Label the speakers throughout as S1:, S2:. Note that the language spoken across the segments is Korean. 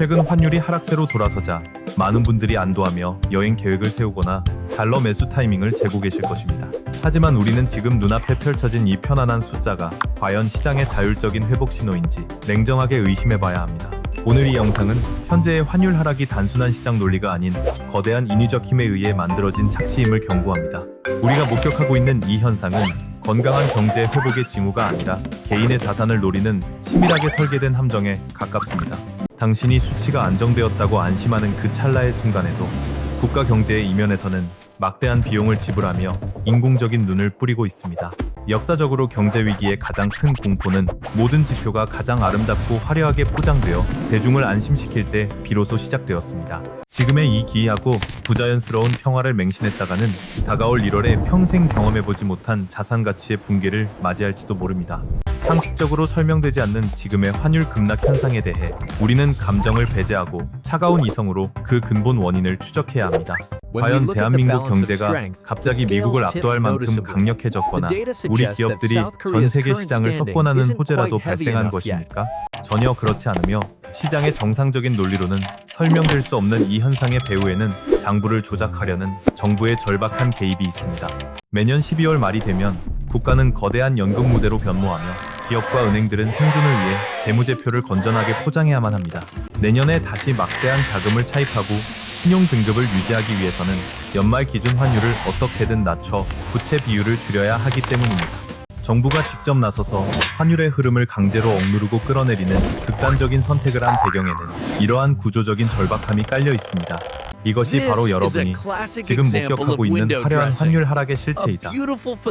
S1: 최근 환율이 하락세로 돌아서자 많은 분들이 안도하며 여행 계획을 세우거나 달러 매수 타이밍을 재고 계실 것입니다. 하지만 우리는 지금 눈앞에 펼쳐진 이 편안한 숫자가 과연 시장의 자율적인 회복 신호인지 냉정하게 의심해봐야 합니다. 오늘 이 영상은 현재의 환율 하락이 단순한 시장 논리가 아닌 거대한 인위적 힘에 의해 만들어진 착시임을 경고합니다. 우리가 목격하고 있는 이 현상은 건강한 경제 회복의 징후가 아니라 개인의 자산을 노리는 치밀하게 설계된 함정에 가깝습니다. 당신이 수치가 안정되었다고 안심하는 그 찰나의 순간에도 국가 경제의 이면에서는 막대한 비용을 지불하며 인공적인 눈을 뿌리고 있습니다. 역사적으로 경제 위기의 가장 큰 공포는 모든 지표가 가장 아름답고 화려하게 포장되어 대중을 안심시킬 때 비로소 시작되었습니다. 지금의 이 기이하고 부자연스러운 평화를 맹신했다가는 다가올 1월에 평생 경험해보지 못한 자산 가치의 붕괴를 맞이할지도 모릅니다. 상식적으로 설명되지 않는 지금의 환율 급락 현상에 대해 우리는 감정을 배제하고 차가운 이성으로 그 근본 원인을 추적해야 합니다. 과연 대한민국 경제가 갑자기 미국을 압도할 만큼 강력해졌거나 우리 기업들이 전 세계 시장을 석권하는 호재라도 발생한 것입니까? 전혀 그렇지 않으며 시장의 정상적인 논리로는 설명될 수 없는 이 현상의 배후에는 장부를 조작하려는 정부의 절박한 개입이 있습니다. 매년 12월 말이 되면 국가는 거대한 연금 무대로 변모하며 기업과 은행들은 생존을 위해 재무제표를 건전하게 포장해야만 합니다. 내년에 다시 막대한 자금을 차입하고 신용 등급을 유지하기 위해서는 연말 기준 환율을 어떻게든 낮춰 부채 비율을 줄여야 하기 때문입니다. 정부가 직접 나서서 환율의 흐름을 강제로 억누르고 끌어내리는 극단적인 선택을 한 배경에는 이러한 구조적인 절박함이 깔려 있습니다. 이것이 바로 여러분이 지금 목격하고 있는 화려한 환율 하락의 실체이자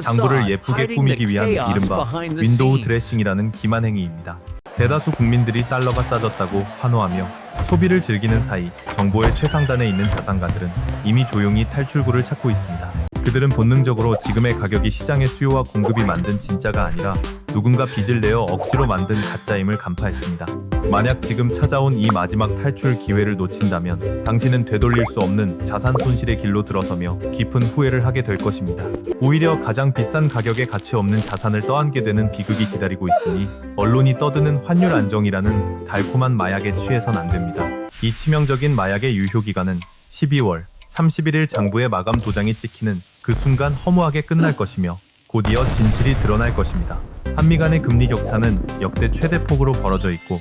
S1: 장부를 예쁘게 꾸미기 위한 이른바 윈도우 드레싱이라는 기만 행위입니다. 대다수 국민들이 달러가 싸졌다고 환호하며 소비를 즐기는 사이 정보의 최상단에 있는 자산가들은 이미 조용히 탈출구를 찾고 있습니다. 그들은 본능적으로 지금의 가격이 시장의 수요와 공급이 만든 진짜가 아니라 누군가 빚을 내어 억지로 만든 가짜임을 간파했습니다. 만약 지금 찾아온 이 마지막 탈출 기회를 놓친다면 당신은 되돌릴 수 없는 자산 손실의 길로 들어서며 깊은 후회를 하게 될 것입니다. 오히려 가장 비싼 가격에 가치 없는 자산을 떠안게 되는 비극이 기다리고 있으니 언론이 떠드는 환율 안정이라는 달콤한 마약에 취해선 안 됩니다. 이 치명적인 마약의 유효기간은 12월 31일 장부의 마감 도장이 찍히는 그 순간 허무하게 끝날 것이며 곧이어 진실이 드러날 것입니다. 한미 간의 금리 격차는 역대 최대 폭으로 벌어져 있고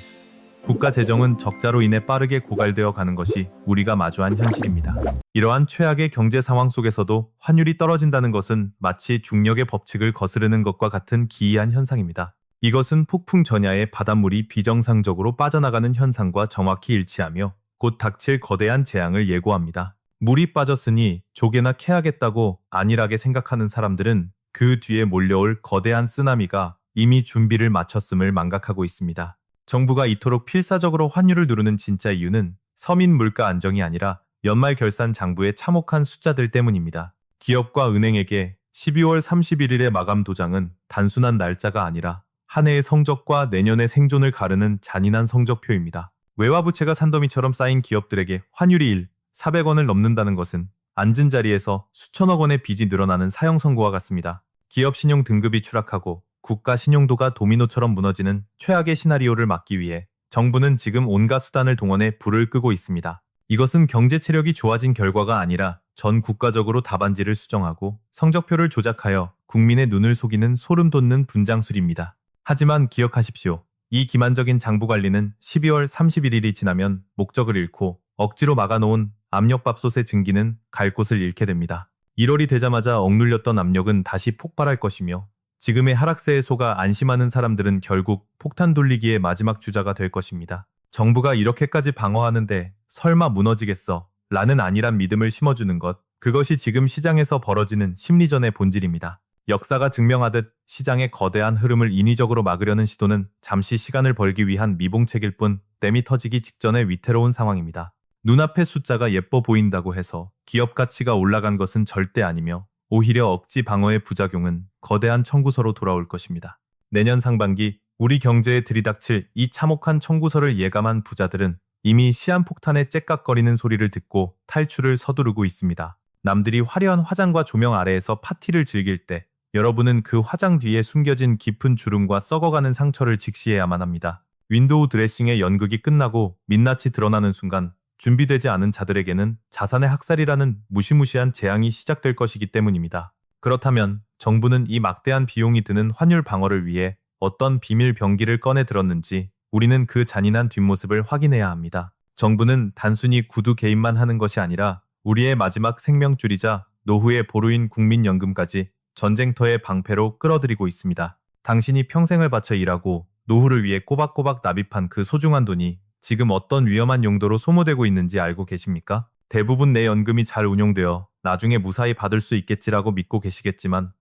S1: 국가 재정은 적자로 인해 빠르게 고갈되어 가는 것이 우리가 마주한 현실입니다. 이러한 최악의 경제 상황 속에서도 환율이 떨어진다는 것은 마치 중력의 법칙을 거스르는 것과 같은 기이한 현상입니다. 이것은 폭풍 전야의 바닷물이 비정상적으로 빠져나가는 현상과 정확히 일치하며 곧 닥칠 거대한 재앙을 예고합니다. 물이 빠졌으니 조개나 캐야겠다고 안일하게 생각하는 사람들은 그 뒤에 몰려올 거대한 쓰나미가 이미 준비를 마쳤음을 망각하고 있습니다. 정부가 이토록 필사적으로 환율을 누르는 진짜 이유는 서민 물가 안정이 아니라 연말 결산 장부의 참혹한 숫자들 때문입니다. 기업과 은행에게 12월 31일의 마감 도장은 단순한 날짜가 아니라 한 해의 성적과 내년의 생존을 가르는 잔인한 성적표입니다. 외화부채가 산더미처럼 쌓인 기업들에게 환율이 400원을 넘는다는 것은 앉은 자리에서 수천억 원의 빚이 늘어나는 사형 선고와 같습니다. 기업 신용 등급이 추락하고 국가 신용도가 도미노처럼 무너지는 최악의 시나리오를 막기 위해 정부는 지금 온갖 수단을 동원해 불을 끄고 있습니다. 이것은 경제 체력이 좋아진 결과가 아니라 전 국가적으로 답안지를 수정하고 성적표를 조작하여 국민의 눈을 속이는 소름 돋는 분장술입니다. 하지만 기억하십시오. 이 기만적인 장부 관리는 12월 31일이 지나면 목적을 잃고 억지로 막아놓은 압력밥솥의 증기는 갈 곳을 잃게 됩니다. 1월이 되자마자 억눌렸던 압력은 다시 폭발할 것이며 지금의 하락세에 속아 안심하는 사람들은 결국 폭탄 돌리기의 마지막 주자가 될 것입니다. 정부가 이렇게까지 방어하는데 설마 무너지겠어? 라는 안일한 믿음을 심어주는 것, 그것이 지금 시장에서 벌어지는 심리전의 본질입니다. 역사가 증명하듯 시장의 거대한 흐름을 인위적으로 막으려는 시도는 잠시 시간을 벌기 위한 미봉책일 뿐 댐이 터지기 직전의 위태로운 상황입니다. 눈앞의 숫자가 예뻐 보인다고 해서 기업 가치가 올라간 것은 절대 아니며 오히려 억지 방어의 부작용은 거대한 청구서로 돌아올 것입니다. 내년 상반기 우리 경제에 들이닥칠 이 참혹한 청구서를 예감한 부자들은 이미 시한폭탄의 째깍거리는 소리를 듣고 탈출을 서두르고 있습니다. 남들이 화려한 화장과 조명 아래에서 파티를 즐길 때 여러분은 그 화장 뒤에 숨겨진 깊은 주름과 썩어가는 상처를 직시해야만 합니다. 윈도우 드레싱의 연극이 끝나고 민낯이 드러나는 순간 준비되지 않은 자들에게는 자산의 학살이라는 무시무시한 재앙이 시작될 것이기 때문입니다. 그렇다면 정부는 이 막대한 비용이 드는 환율 방어를 위해 어떤 비밀 병기를 꺼내 들었는지 우리는 그 잔인한 뒷모습을 확인해야 합니다. 정부는 단순히 구두 개입만 하는 것이 아니라 우리의 마지막 생명줄이자 노후의 보루인 국민연금까지 전쟁터의 방패로 끌어들이고 있습니다. 당신이 평생을 바쳐 일하고 노후를 위해 꼬박꼬박 납입한 그 소중한 돈이 지금 어떤 위험한 용도로 소모되고 있는지 알고 계십니까? 대부분 내 연금이 잘 운용되어 나중에 무사히 받을 수 있겠지라고 믿고 계시겠지만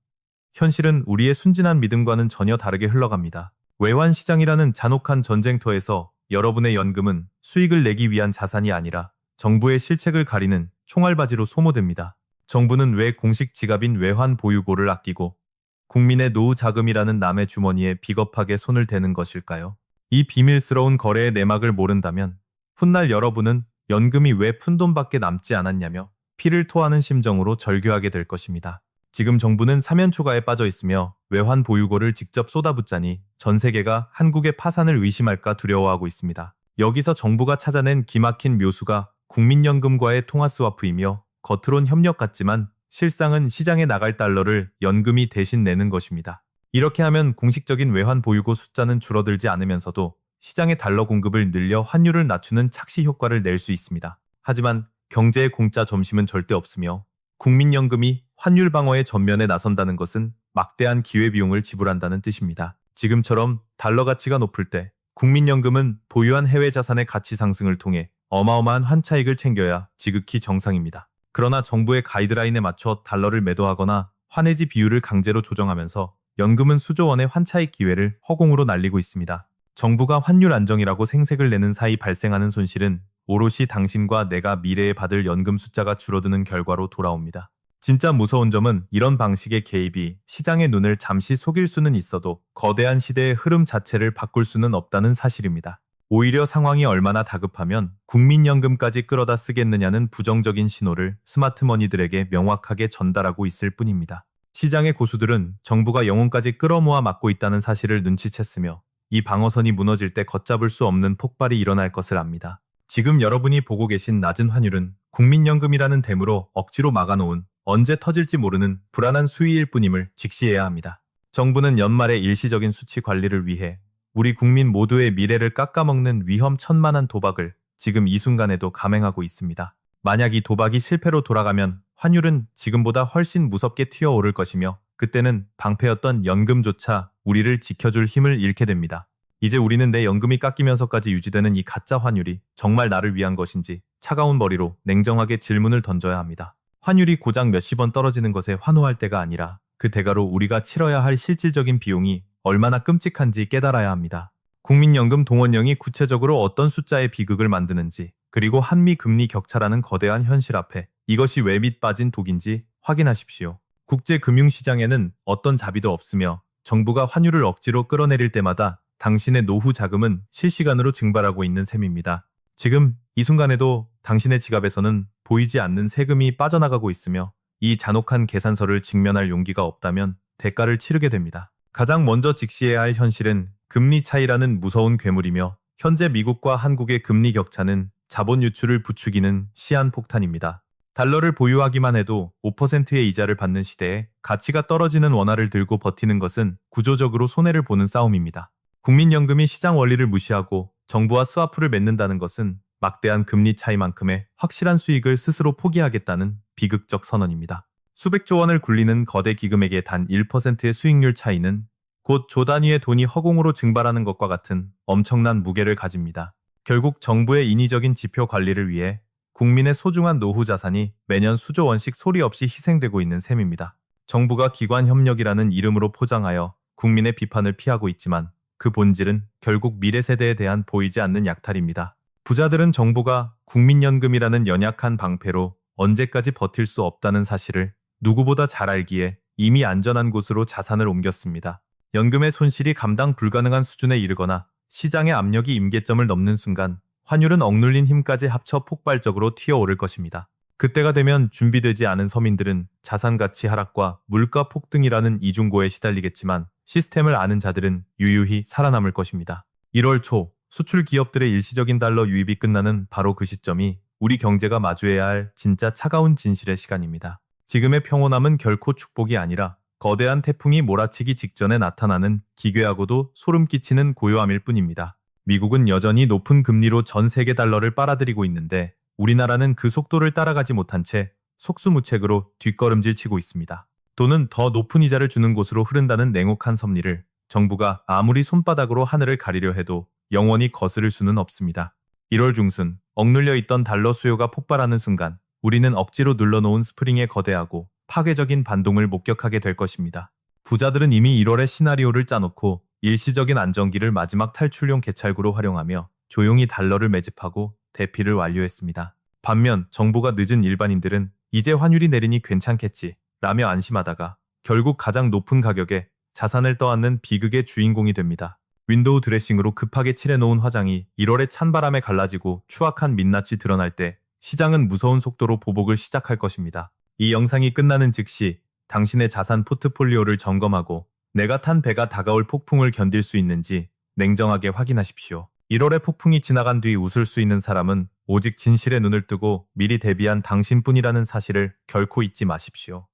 S1: 현실은 우리의 순진한 믿음과는 전혀 다르게 흘러갑니다. 외환시장이라는 잔혹한 전쟁터에서 여러분의 연금은 수익을 내기 위한 자산이 아니라 정부의 실책을 가리는 총알바지로 소모됩니다. 정부는 왜 공식 지갑인 외환 보유고를 아끼고 국민의 노후 자금이라는 남의 주머니에 비겁하게 손을 대는 것일까요? 이 비밀스러운 거래의 내막을 모른다면 훗날 여러분은 연금이 왜 푼돈밖에 남지 않았냐며 피를 토하는 심정으로 절규하게 될 것입니다. 지금 정부는 사면초가에 빠져 있으며 외환 보유고를 직접 쏟아붓자니 전 세계가 한국의 파산을 의심할까 두려워하고 있습니다. 여기서 정부가 찾아낸 기막힌 묘수가 국민연금과의 통화 스와프이며 겉으론 협력 같지만 실상은 시장에 나갈 달러를 연금이 대신 내는 것입니다. 이렇게 하면 공식적인 외환 보유고 숫자는 줄어들지 않으면서도 시장의 달러 공급을 늘려 환율을 낮추는 착시 효과를 낼 수 있습니다. 하지만 경제의 공짜 점심은 절대 없으며 국민연금이 환율 방어의 전면에 나선다는 것은 막대한 기회비용을 지불한다는 뜻입니다. 지금처럼 달러 가치가 높을 때 국민연금은 보유한 해외 자산의 가치 상승을 통해 어마어마한 환차익을 챙겨야 지극히 정상입니다. 그러나 정부의 가이드라인에 맞춰 달러를 매도하거나 환해지 비율을 강제로 조정하면서 연금은 수조 원의 환차익 기회를 허공으로 날리고 있습니다. 정부가 환율 안정이라고 생색을 내는 사이 발생하는 손실은 오롯이 당신과 내가 미래에 받을 연금 숫자가 줄어드는 결과로 돌아옵니다. 진짜 무서운 점은 이런 방식의 개입이 시장의 눈을 잠시 속일 수는 있어도 거대한 시대의 흐름 자체를 바꿀 수는 없다는 사실입니다. 오히려 상황이 얼마나 다급하면 국민연금까지 끌어다 쓰겠느냐는 부정적인 신호를 스마트머니들에게 명확하게 전달하고 있을 뿐입니다. 시장의 고수들은 정부가 영혼까지 끌어모아 막고 있다는 사실을 눈치챘으며 이 방어선이 무너질 때 걷잡을 수 없는 폭발이 일어날 것을 압니다. 지금 여러분이 보고 계신 낮은 환율은 국민연금이라는 댐으로 억지로 막아놓은 언제 터질지 모르는 불안한 수위일 뿐임을 직시해야 합니다. 정부는 연말의 일시적인 수치 관리를 위해 우리 국민 모두의 미래를 깎아먹는 위험천만한 도박을 지금 이 순간에도 감행하고 있습니다. 만약 이 도박이 실패로 돌아가면 환율은 지금보다 훨씬 무섭게 튀어오를 것이며 그때는 방패였던 연금조차 우리를 지켜줄 힘을 잃게 됩니다. 이제 우리는 내 연금이 깎이면서까지 유지되는 이 가짜 환율이 정말 나를 위한 것인지 차가운 머리로 냉정하게 질문을 던져야 합니다. 환율이 고작 몇십 원 떨어지는 것에 환호할 때가 아니라 그 대가로 우리가 치러야 할 실질적인 비용이 얼마나 끔찍한지 깨달아야 합니다. 국민연금 동원령이 구체적으로 어떤 숫자의 비극을 만드는지 그리고 한미 금리 격차라는 거대한 현실 앞에 이것이 왜 밑 빠진 독인지 확인하십시오. 국제금융시장에는 어떤 자비도 없으며 정부가 환율을 억지로 끌어내릴 때마다 당신의 노후 자금은 실시간으로 증발하고 있는 셈입니다. 지금 이 순간에도 당신의 지갑에서는 보이지 않는 세금이 빠져나가고 있으며 이 잔혹한 계산서를 직면할 용기가 없다면 대가를 치르게 됩니다. 가장 먼저 직시해야 할 현실은 금리 차이라는 무서운 괴물이며 현재 미국과 한국의 금리 격차는 자본 유출을 부추기는 시한폭탄입니다. 달러를 보유하기만 해도 5%의 이자를 받는 시대에 가치가 떨어지는 원화를 들고 버티는 것은 구조적으로 손해를 보는 싸움입니다. 국민연금이 시장 원리를 무시하고 정부와 스와프를 맺는다는 것은 막대한 금리 차이만큼의 확실한 수익을 스스로 포기하겠다는 비극적 선언입니다. 수백조 원을 굴리는 거대 기금에게 단 1%의 수익률 차이는 곧 조 단위의 돈이 허공으로 증발하는 것과 같은 엄청난 무게를 가집니다. 결국 정부의 인위적인 지표 관리를 위해 국민의 소중한 노후 자산이 매년 수조 원씩 소리 없이 희생되고 있는 셈입니다. 정부가 기관 협력이라는 이름으로 포장하여 국민의 비판을 피하고 있지만 그 본질은 결국 미래 세대에 대한 보이지 않는 약탈입니다. 부자들은 정부가 국민연금이라는 연약한 방패로 언제까지 버틸 수 없다는 사실을 누구보다 잘 알기에 이미 안전한 곳으로 자산을 옮겼습니다. 연금의 손실이 감당 불가능한 수준에 이르거나 시장의 압력이 임계점을 넘는 순간 환율은 억눌린 힘까지 합쳐 폭발적으로 튀어오를 것입니다. 그때가 되면 준비되지 않은 서민들은 자산 가치 하락과 물가 폭등이라는 이중고에 시달리겠지만 시스템을 아는 자들은 유유히 살아남을 것입니다. 1월 초 수출 기업들의 일시적인 달러 유입이 끝나는 바로 그 시점이 우리 경제가 마주해야 할 진짜 차가운 진실의 시간입니다. 지금의 평온함은 결코 축복이 아니라 거대한 태풍이 몰아치기 직전에 나타나는 기괴하고도 소름 끼치는 고요함일 뿐입니다. 미국은 여전히 높은 금리로 전 세계 달러를 빨아들이고 있는데 우리나라는 그 속도를 따라가지 못한 채 속수무책으로 뒷걸음질 치고 있습니다. 돈은 더 높은 이자를 주는 곳으로 흐른다는 냉혹한 섭리를 정부가 아무리 손바닥으로 하늘을 가리려 해도 영원히 거스를 수는 없습니다. 1월 중순 억눌려 있던 달러 수요가 폭발하는 순간 우리는 억지로 눌러놓은 스프링의 거대하고 파괴적인 반동을 목격하게 될 것입니다. 부자들은 이미 1월에 시나리오를 짜놓고 일시적인 안정기를 마지막 탈출용 개찰구로 활용하며 조용히 달러를 매집하고 대피를 완료했습니다. 반면 정보가 늦은 일반인들은 이제 환율이 내리니 괜찮겠지 라며 안심하다가 결국 가장 높은 가격에 자산을 떠안는 비극의 주인공이 됩니다. 윈도우 드레싱으로 급하게 칠해놓은 화장이 1월에 찬바람에 갈라지고 추악한 민낯이 드러날 때 시장은 무서운 속도로 보복을 시작할 것입니다. 이 영상이 끝나는 즉시 당신의 자산 포트폴리오를 점검하고 내가 탄 배가 다가올 폭풍을 견딜 수 있는지 냉정하게 확인하십시오. 1월의 폭풍이 지나간 뒤 웃을 수 있는 사람은 오직 진실에 눈을 뜨고 미리 대비한 당신뿐이라는 사실을 결코 잊지 마십시오.